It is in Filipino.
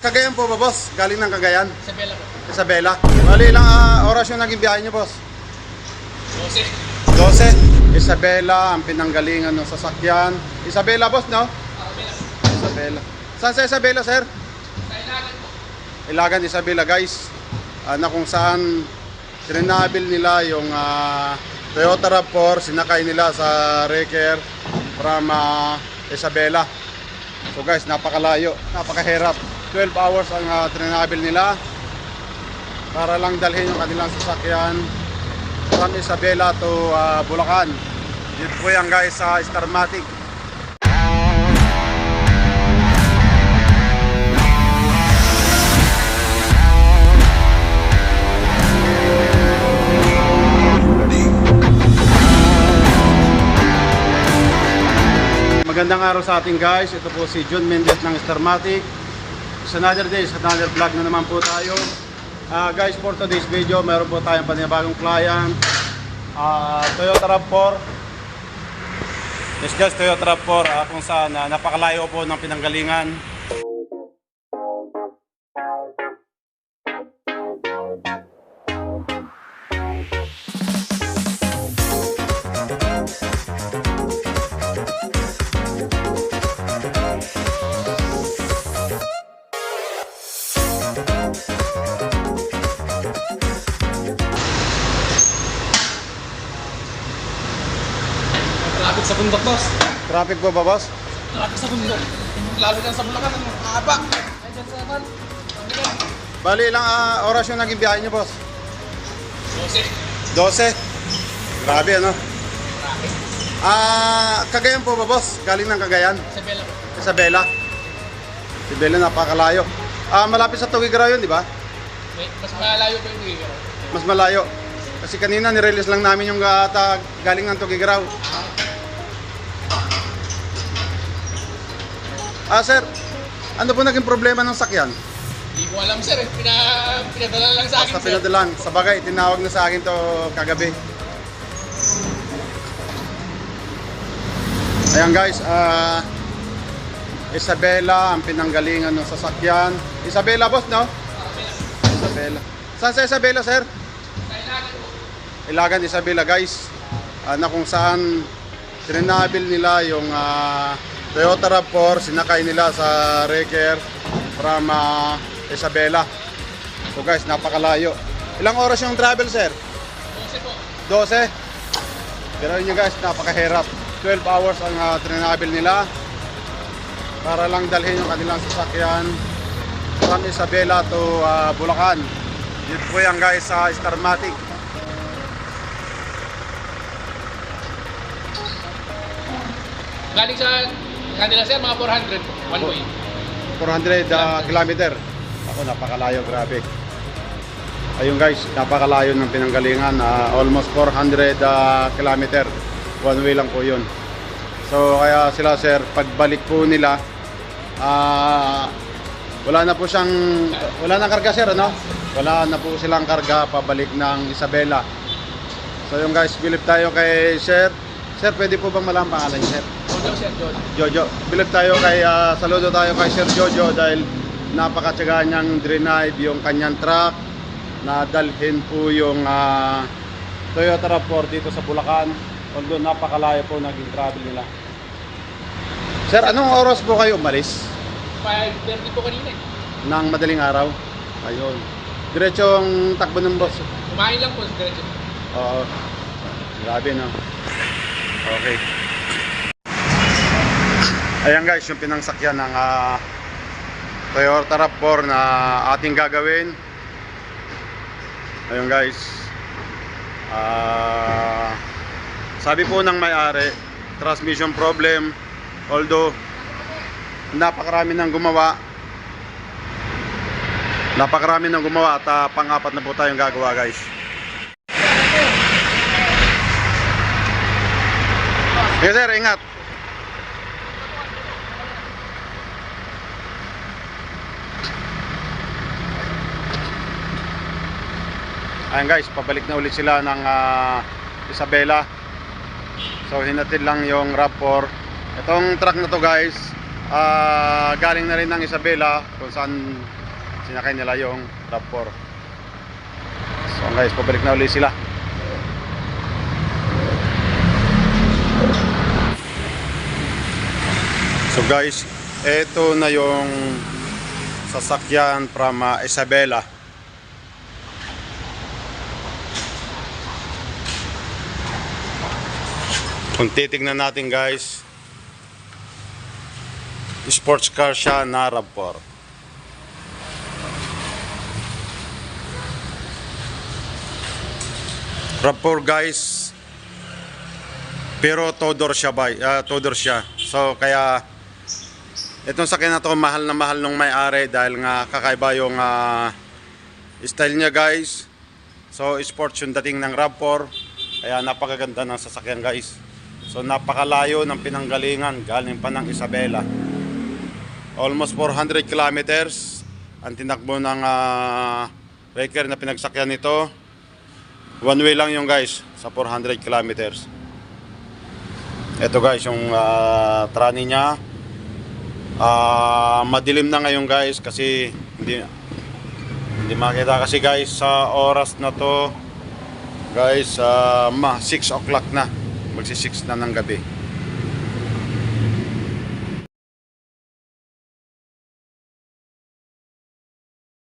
Cagayan po ba, boss? Galing ng Cagayan? Isabela po. Isabela. Bali lang oras yung naging biyahe niyo, boss? 12. 12. Isabela, ang pinanggalingan ng sasakyan. Isabela, boss, no? Isabela. Isabela. Saan sa Isabela, sir? Sa Ilagan po. Ilagan, Isabela, guys. Na kung saan trinabil nila yung Toyota RAV4, sinakay nila sa wrecker from Isabela. So guys, napakalayo, napakahirap. 12 hours ang trinabil nila para lang dalhin yung kanilang sasakyan from Isabela to Bulacan. Dito po yan guys sa Starmatic. Magandang araw sa ating guys. Ito po si John Mendez ng Starmatic. It's another day, it's another vlog na naman po tayo. Guys, for today's video, meron po tayong panibagong client, Toyota RAV4. Yes guys, Toyota RAV4 kung saan napakalayo po ng pinanggalingan. Traffic sa bundok, boss. Traffic po ba, boss? Traffic sa bundok. Lalo dyan sa Bulacan, ang haba. Ay, dyan sa man. Bali lang oras yung naging biyahe niyo, boss? 12. 12. Grabe, ano? Traffic. Cagayan po ba, boss? Galing ng Cagayan? Isabela po. Isabela. Isabela, napakalayo. Malapit sa Tuguegarao yun, di ba? Wait, mas malayo po yung Tuguegarao. Mas malayo. Kasi kanina nirelease lang namin yung galing ng Tuguegarao. Sir, ano po naging problema ng sakyan? Hindi ko alam, sir. Pinadala lang sa akin, Basta sir. pinadalan. Sa bagay, tinawag na sa akin to kagabi. Ayan guys, Isabela, ang pinanggalingan ng sasakyan. Isabela, boss, no? Isabela. Saan sa Isabela, sir? Sa Ilagan po. Ilagan, Isabela, guys. Na kung saan trinabil nila yung Toyota RAV4, sinakay nila sa wrecker from Isabela. So guys, napakalayo. Ilang oras yung travel, sir? 12 po. 12. Pero nyo guys, napakahirap. 12 hours ang trinabil nila para lang dalhin yung kanilang sasakyan from Isabela to Bulacan. Dito po yan guys sa Starmatic. Galing sa kanila, sir, mga 400 po. One way. 400 kilometer. Ako, napakalayo, grabe. Ayun guys, napakalayo ng pinanggalingan. Almost 400 kilometer. One way lang po yun. So kaya sila sir, pagbalik po nila, wala na po siyang, wala na karga sir, ano? Wala na po silang karga pabalik ng Isabela. So yung guys, bilib tayo kay sir. Sir, pwede po bang malaman pangalan niya, sir? Jojo, sir, Jojo. Jojo. Bilib tayo kay, saludo tayo kay Sir Jojo dahil napakatsaga niyang denied yung kanyang truck na dalhin po yung Toyota RAV4 dito sa Bulacan. Although napakalayo po naging travel nila. Sir, anong oras po kayo umalis? 5:30 po kanina eh. Nang madaling araw? Ayun. Diretsong takbo ng boss. Kumain lang po sa diretso. Oo. Grabe, no? Okay. Ayan guys, yung pinangsakyan ng Toyota RAV4 na ating gagawin. Ayun guys. Sabi po ng may-ari, transmission problem. Although napakarami nang gumawa. Napakarami nang gumawa at pang-apat na po tayong gagawa guys. Yes sir, ingat. Ayan guys, pabalik na ulit sila ng Isabela. So hinatid lang yung RAV4. Itong truck na to guys, galing na rin ng Isabela kung saan sinakay nila yung RAV4. So guys, pabalik na ulit sila. So guys, eto na yung sasakyan from Isabela. Kung titignan natin guys, sports car siya na RAV4. RAV4 guys, pero two-door siya, two-door siya. So kaya itong sakyan na to mahal na mahal nung may-ari dahil nga kakaiba yung style niya guys. So sports yung dating ng RAV4, kaya napakaganda ng sasakyan guys. So napakalayo ng pinanggalingan, galing pa ng Isabela. Almost 400 kilometers ang tinakbo ng Raker na pinagsakyan nito. One way lang yung guys sa 400 kilometers. Ito guys yung trani niya. Madilim na ngayon guys kasi hindi makita kasi guys sa oras na to guys 6 o'clock na, magsi 6 na ng gabi.